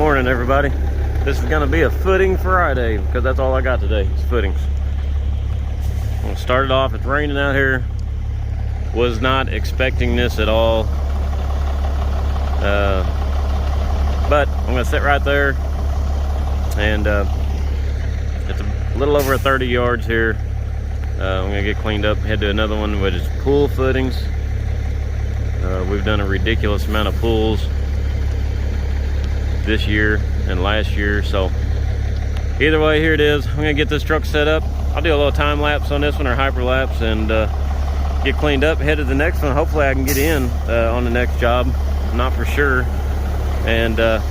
morning, everybody. This is gonna be a footing Friday because that's all I got today is footings. I'm gonna start it off. It's raining out here. Was not expecting this at all, but I'm gonna sit right there, and it's a little over 30 yards here. I'm gonna get cleaned up, head to another one, which is pool footings. We've done a ridiculous amount of pools this year and last year, so either way, here it is. I'm gonna get this truck set up. I'll do a little time lapse on this one, or hyper lapse, and get cleaned up, head to the next one. Hopefully I can get in on the next job, not for sure. And then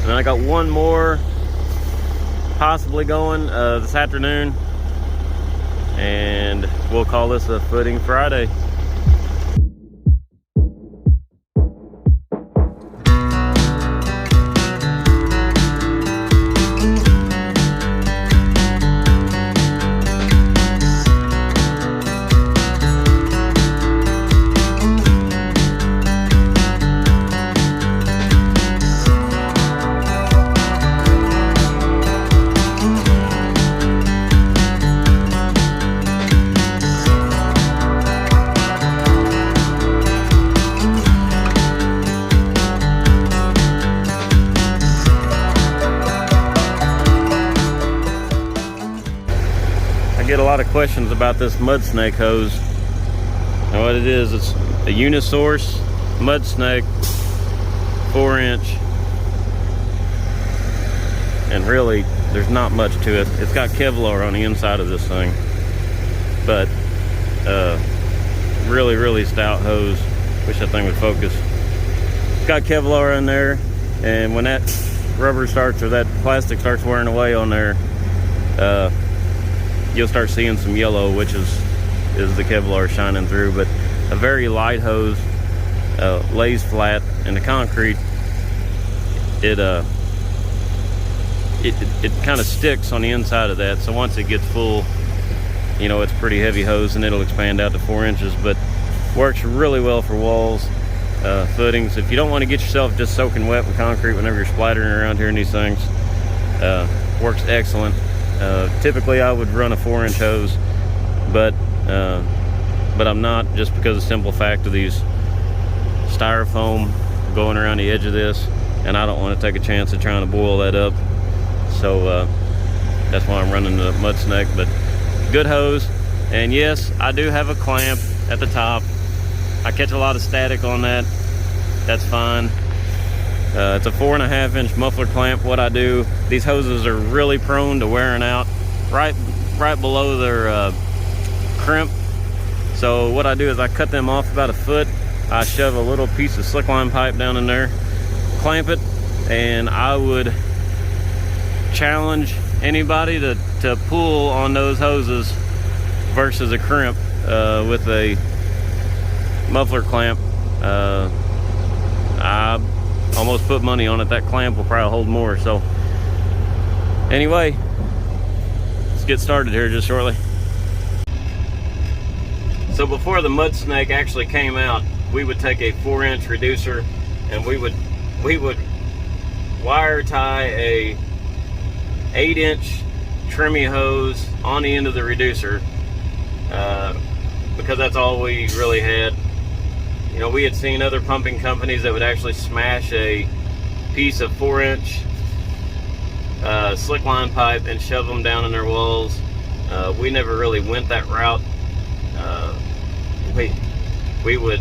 I got one more possibly going this afternoon, and we'll call this a footing Friday. Get a lot of questions about this mud snake hose. And what it is, it's a Unisource mud snake, 4-inch, and really there's not much to it. It's got Kevlar on the inside of this thing, but really stout hose. Wish that thing would focus. It's got Kevlar in there, and when that rubber starts, or that plastic starts wearing away on there, you'll start seeing some yellow, which is the Kevlar shining through. But a very light hose, lays flat in the concrete. It kind of sticks on the inside of that, so once it gets full, you know, it's a pretty heavy hose, and it'll expand out to 4 inches. But works really well for walls, footings. If you don't want to get yourself just soaking wet with concrete whenever you're splattering around here in these things, works excellent. Typically I would run a 4-inch hose, but I'm not, just because of the simple fact of these styrofoam going around the edge of this, and I don't want to take a chance of trying to boil that up. So that's why I'm running the mud snake. But good hose, and yes, I do have a clamp at the top. I catch a lot of static on that. That's fine. It's a 4.5-inch muffler clamp. What I do, these hoses are really prone to wearing out right below their crimp. So what I do is I cut them off about a foot. I shove a little piece of slickline pipe down in there, clamp it, and I would challenge anybody to pull on those hoses versus a crimp with a muffler clamp. I almost put money on it. That clamp will probably hold more. So anyway, let's get started here just shortly. So before the mud snake actually came out, we would take a 4-inch reducer, and we would wire tie a 8-inch trimmy hose on the end of the reducer, because that's all we really had. You know, we had seen other pumping companies that would actually smash a piece of 4-inch slickline pipe and shove them down in their walls. We never really went that route. We would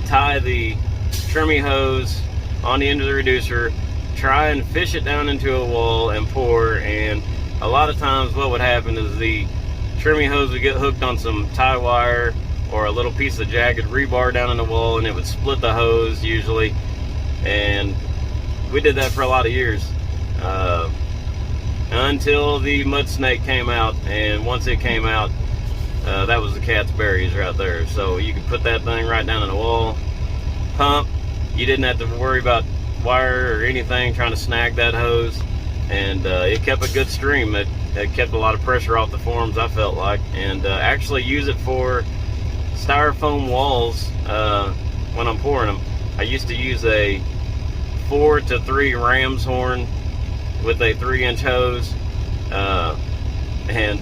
tie the trimmy hose on the end of the reducer, try and fish it down into a wall and pour, and a lot of times what would happen is the trimmy hose would get hooked on some tie wire or a little piece of jagged rebar down in the wall, and it would split the hose usually. And we did that for a lot of years, until the mud snake came out. And once it came out, that was the cat's berries right there. So you could put that thing right down in the wall, pump. You didn't have to worry about wire or anything trying to snag that hose, and it kept a good stream. It kept a lot of pressure off the forms, I felt like. And actually use it for styrofoam walls when I'm pouring them. I used to use a 4 to 3 ram's horn with a 3-inch hose, and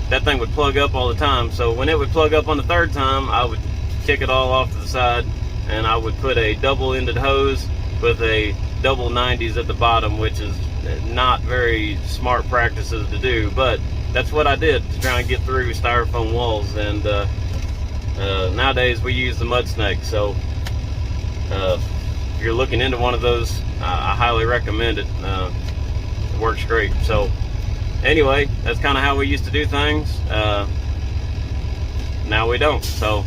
that thing would plug up all the time. So when it would plug up on the 3rd time, I would kick it all off to the side, and I would put a double-ended hose with a double 90s at the bottom, which is not very smart practices to do, but that's what I did to try and get through styrofoam walls. And nowadays we use the mud snake, so if you're looking into one of those, I highly recommend it. It works great. So anyway, that's kind of how we used to do things. Now we don't. So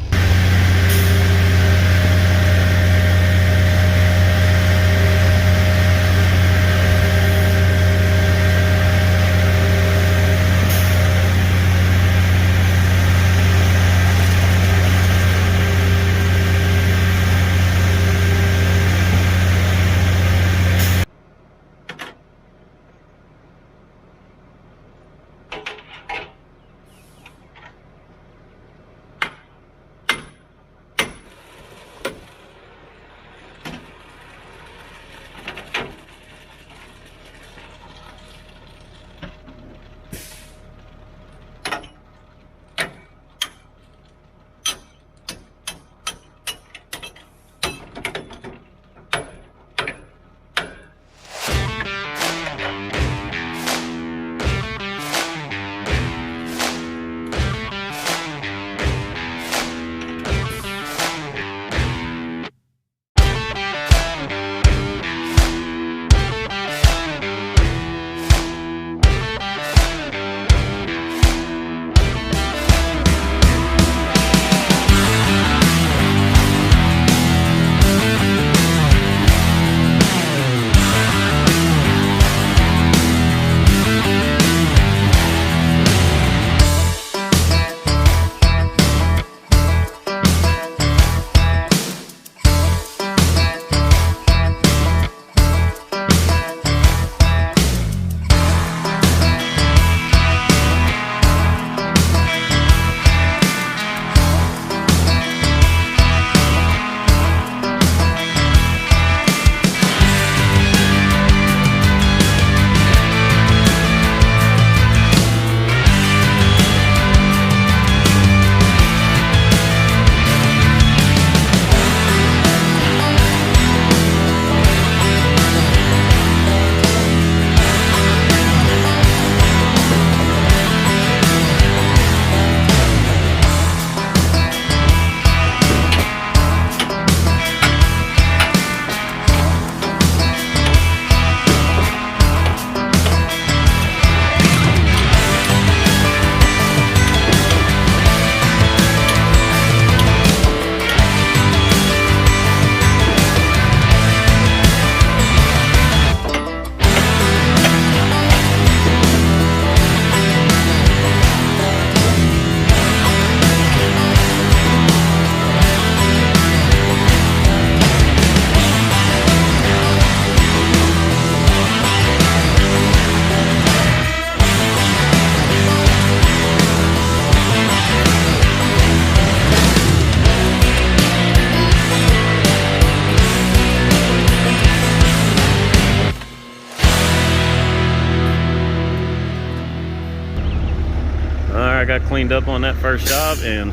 I got cleaned up on that first job, and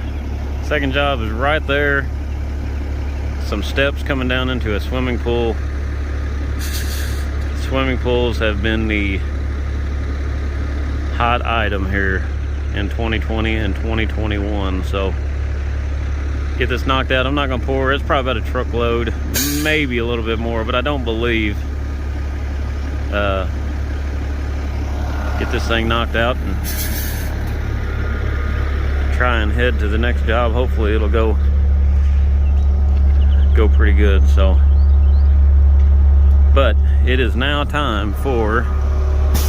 second job is right there. Some steps coming down into a swimming pool. Swimming pools have been the hot item here in 2020 and 2021. So get this knocked out. I'm not gonna pour. It's probably about a truckload, maybe a little bit more, but I don't believe. Get this thing knocked out and try and head to the next job. Hopefully it'll go pretty good. So, but it is now time for,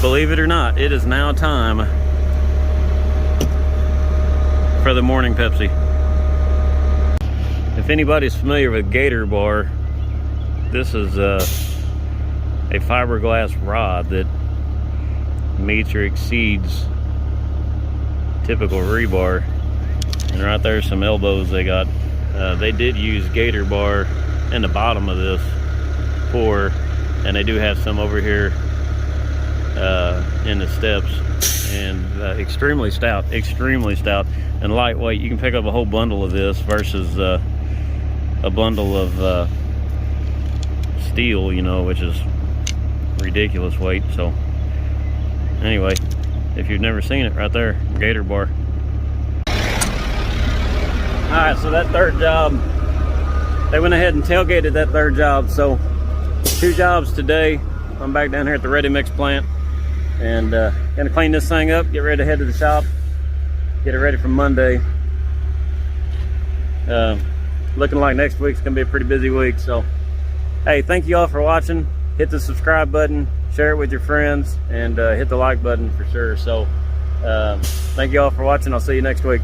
believe it or not, it is now time for the morning Pepsi. If anybody's familiar with Gator Bar, this is a fiberglass rod that meets or exceeds typical rebar. And right there's some elbows they got They did use gator bar in the bottom of this pour, and they do have some over here in the steps, and extremely stout and lightweight. You can pick up a whole bundle of this versus a bundle of steel, you know, which is ridiculous weight. So anyway, if you've never seen it, right there, gator bar. All right, so that third job, they went ahead and tailgated that third job. So 2 jobs today. I'm back down here at the ready mix plant, and gonna clean this thing up, get ready to head to the shop, get it ready for Monday. Looking like next week's gonna be a pretty busy week. So hey, thank you all for watching. Hit the subscribe button, share it with your friends, and hit the like button for sure. So thank you all for watching. I'll see you next week.